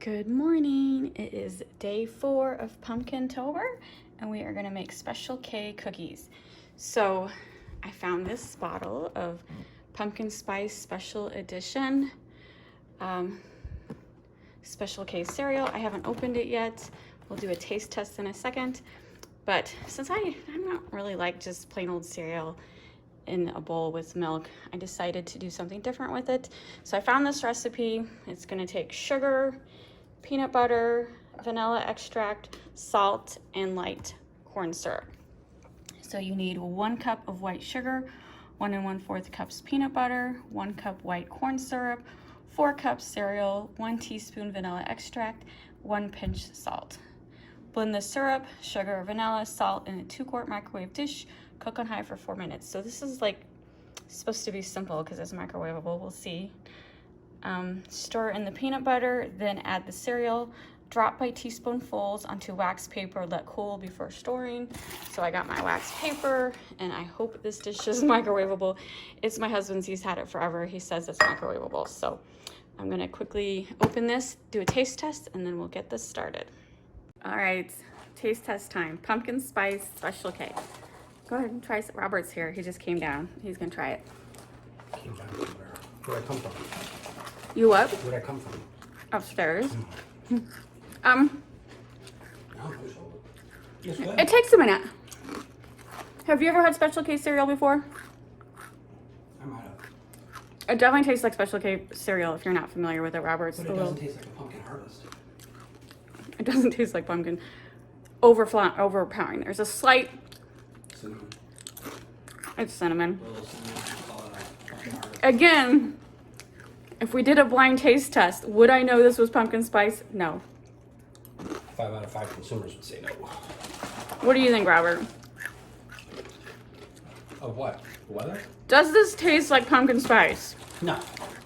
Good morning. It is day 4 of Pumpkintober, and we are going to make Special K cookies. So I found this bottle of pumpkin spice special edition Special K cereal. I haven't opened it yet. We'll do a taste test in a second. But since I'm not really like just plain old cereal in a bowl with milk, I decided to do something different with it. So I found this recipe. It's going to take sugar, peanut butter, vanilla extract, salt, and light corn syrup. So you need 1 cup of white sugar, 1 1/4 cups peanut butter, 1 cup white corn syrup, 4 cups cereal, 1 teaspoon vanilla extract, 1 pinch salt. Blend the syrup, sugar, vanilla, salt in a 2-quart microwave dish. Cook on high for 4 minutes. So this is like supposed to be simple because it's microwavable. We'll see. Stir in the peanut butter, then add the cereal. Drop by teaspoonfuls onto wax paper. Let cool before storing. So I got my wax paper, and I hope this dish is microwavable. It's my husband's. He's had it forever. He says it's microwavable. So I'm going to quickly open this, do a taste test, and then we'll get this started. All right, taste test time. Pumpkin spice Special K. Go ahead and try it. Robert's here. He just came down. He's going to try it. Came down from where? Where'd I come from? You what? Where'd I come from? Upstairs. No, it's good. It takes a minute. Have you ever had Special K cereal before? I might have. It definitely tastes like Special K cereal if you're not familiar with it, Robert. But it doesn't taste like a pumpkin harvest. It doesn't taste like pumpkin. Overpowering. There's a slight... Cinnamon. It's cinnamon. A little cinnamon. That's all I pumpkin harvest. Again, if we did a blind taste test, would I know this was pumpkin spice? No. 5 out of 5 consumers would say no. What do you think, Robert? Of what? The weather? Does this taste like pumpkin spice? No.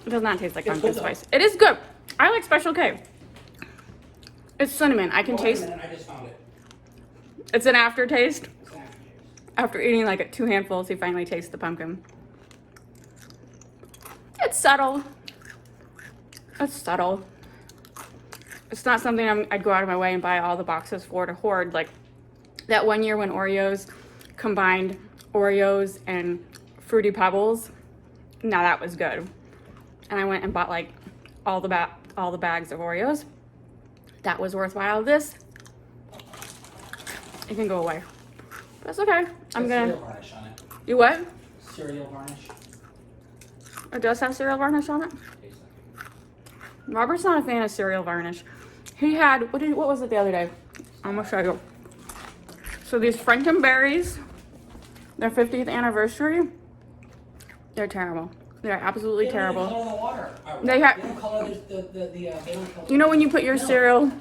It does not taste like It's pumpkin good, though. spice. It is good. I like Special K. It's cinnamon. I can Wait a taste. minute, I just found it. It's an aftertaste. It's an aftertaste. After eating like 2 handfuls, he finally tastes the pumpkin. It's subtle. It's subtle. It's not something I'd go out of my way and buy all the boxes for to hoard. Like that one year when Oreos combined Oreos and Fruity Pebbles. Now that was good. And I went and bought like all the bags of Oreos. That was worthwhile. This, it can go away. That's okay. I'm gonna. Cereal varnish on it. You what? Cereal varnish. It does have cereal varnish on it. Tastes like it. Robert's not a fan of cereal varnish. He had, what was it the other day? I'm gonna show you. So these Frankenberries, their 50th anniversary, they're terrible. They're absolutely terrible. They don't color the water. They have- don't color they don't color. You know when you put your No. cereal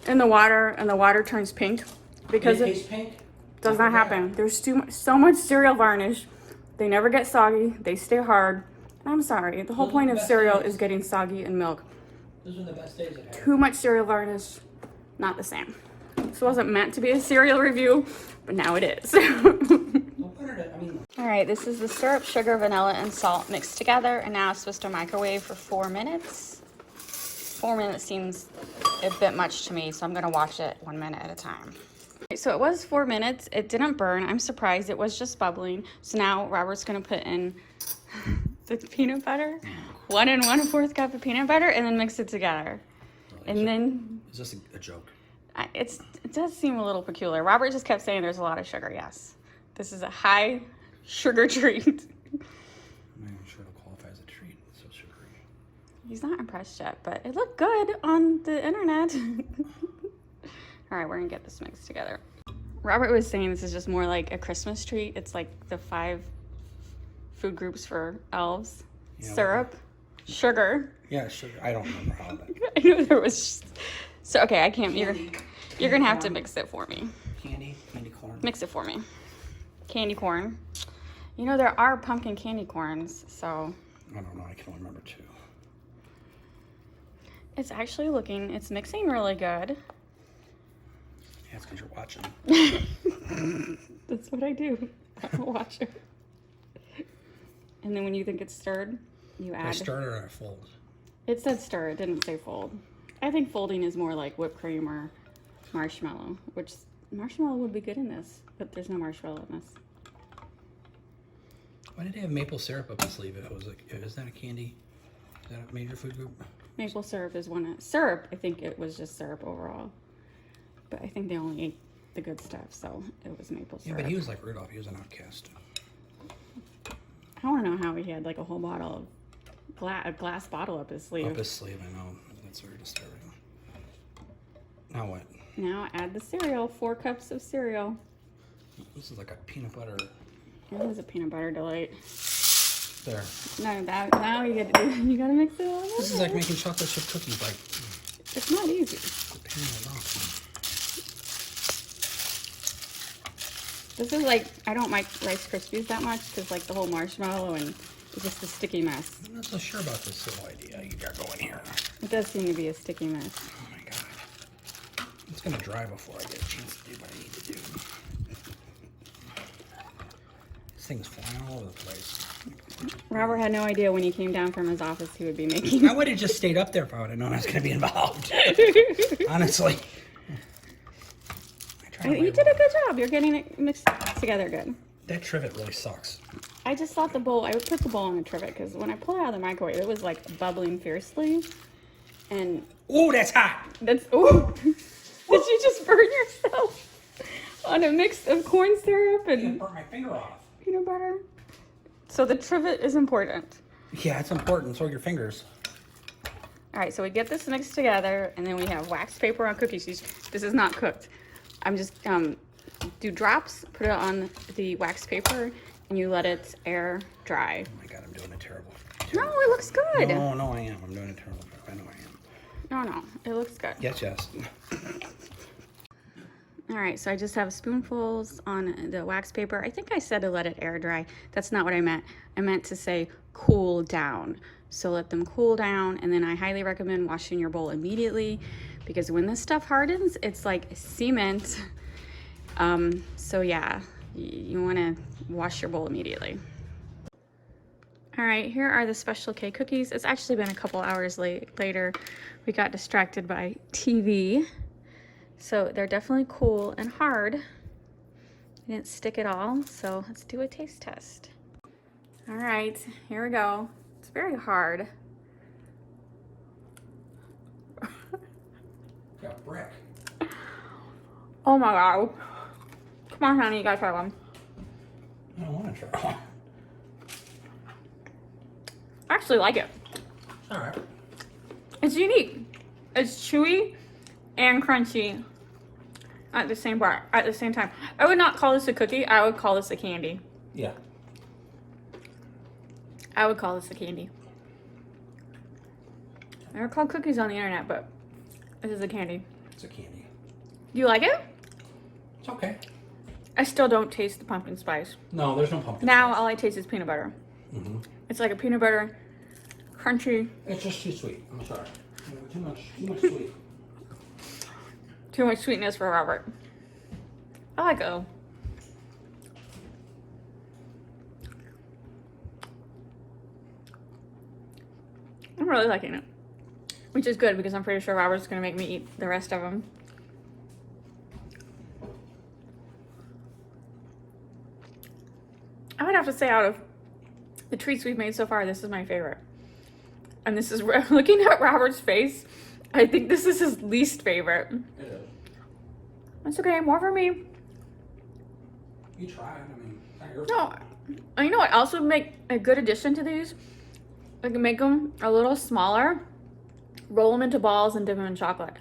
in the water and the water turns pink? Because They it taste pink? does not happen. There's so much cereal varnish. They never get soggy. They stay hard. And I'm sorry. The whole Those are point the of best cereal days. is getting soggy in milk. Those are the best days I had. Too much cereal varnish, not the same. This wasn't meant to be a cereal review, but now it is. Don't put it in, I mean, All right, this is the syrup, sugar, vanilla, and salt mixed together, and now it's supposed to microwave for 4 minutes. 4 minutes seems a bit much to me, so I'm gonna watch it 1 minute at a time. So it was 4 minutes. It didn't burn. I'm surprised. It was just bubbling. So now Robert's gonna put in the peanut butter, 1 1/4 cup of peanut butter, and then mix it together. And then is this a joke? it does seem a little peculiar. Robert just kept saying there's a lot of sugar. Yes, this is a high sugar treat. I'm not even sure it'll qualify as a treat. It's so sugary. He's not impressed yet, but it looked good on the internet. All right, we're gonna get this mixed together. Robert was saying this is just more like a Christmas treat. It's like the 5 food groups for elves. Yeah, Syrup, sugar. Yeah, sugar. I don't remember how that. I knew there was. So okay, I can't. Candy. You're gonna have to mix it for me. Candy corn. Mix it for me. Candy corn. You know there are pumpkin candy corns, so I don't know. I can only remember 2. it's actually it's mixing really good. Yeah, it's because you're watching. That's what I do. I'm a watcher. And then when you think it's stirred, you add. I stirred or I fold. It said stir. It didn't say fold. I think folding is more like whipped cream or marshmallow, which marshmallow would be good in this, but there's no marshmallow in this. Why did they have maple syrup up the sleeve? It was like, is that a candy? Is that a major food group? Maple syrup is one. Syrup, I think it was just syrup overall. But I think they only ate the good stuff, so it was maple syrup. Yeah, but he was like Rudolph. He was an outcast. I want to know how he had like a whole bottle of a glass bottle up his sleeve. Up his sleeve, I know. That's very disturbing. Now what? Now add the cereal. 4 cups of cereal. This is like a peanut butter. It is a peanut butter delight. There. No, now you get to do, you gotta mix it all. This is like making chocolate chip cookies. Like it's not easy. peeling it off. This is like, I don't like Rice Krispies that much because like the whole marshmallow and it's just a sticky mess. I'm not so sure about this little idea you got going here. It does seem to be a sticky mess. Oh my god. It's gonna dry before I get a chance to do what I need to do. This thing's flying all over the place. Robert had no idea when he came down from his office he would be making. I would have just stayed up there if I would have known I was gonna be involved. Honestly. You did a good job. You're getting it mixed together good. That trivet really sucks. I just thought the bowl, I would put the bowl on the trivet because when I pulled it out of the microwave, it was like bubbling fiercely. And Ooh, that's hot. that's, ooh, did you just burn yourself on a mix of corn syrup I and burnt my finger off. peanut butter? So the trivet is important. Yeah, it's important. So are your fingers. All right, so we get this mixed together and then we have wax paper on cookie sheets. This is not cooked. I'm just, do drops, put it on the wax paper, and you let it air dry. Oh my god, I'm doing a terrible. No, it looks good. No, I am. I'm doing a terrible job. I know I am. No, it looks good. Yes. All right, so I just have spoonfuls on the wax paper. I think I said to let it air dry. That's not what I meant. I meant to say cool down. So let them cool down, and then I highly recommend washing your bowl immediately because when this stuff hardens, it's like cement. So yeah, you want to wash your bowl immediately. All right, here are the Special K cookies. It's actually been a couple hours later. We got distracted by TV. So they're definitely cool and hard. I didn't stick at all, so let's do a taste test. All right, here we go. It's very hard. Got brick. Oh my god. Come on, honey, you gotta try one. I don't want to try one. I actually like it. All right. It's unique. It's chewy and crunchy at the same time. I would not call this a cookie. I would call this a candy. Yeah. I would call this a candy. They're called cookies on the internet, but this is a candy. It's a candy. You like it? It's okay. I still don't taste the pumpkin spice. No, there's no pumpkin. Now spice. all I taste is peanut butter. Mm-hmm. It's like a peanut butter, crunchy. It's just too sweet. I'm sorry. Too much sweet. Too much sweetness for Robert. I like it though. I'm really liking it. Which is good because I'm pretty sure Robert's gonna make me eat the rest of them. I would have to say out of the treats we've made so far, this is my favorite. And this is, looking at Robert's face, I think this is his least favorite. It is. That's okay, more for me. You tried. I mean, it's not your No, you know what else would make a good addition to these? I can make them a little smaller, roll them into balls, and dip them in chocolate.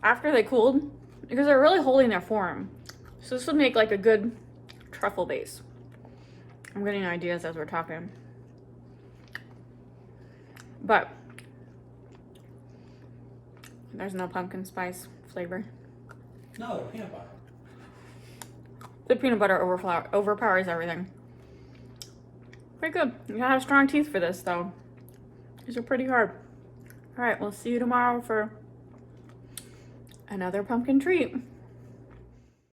After they cooled, because they're really holding their form. So this would make like a good truffle base. I'm getting ideas as we're talking. But there's no pumpkin spice flavor. No, they're peanut butter. The peanut butter overpowers everything. Pretty good. You gotta have strong teeth for this though. These are pretty hard. All right, we'll see you tomorrow for another pumpkin treat.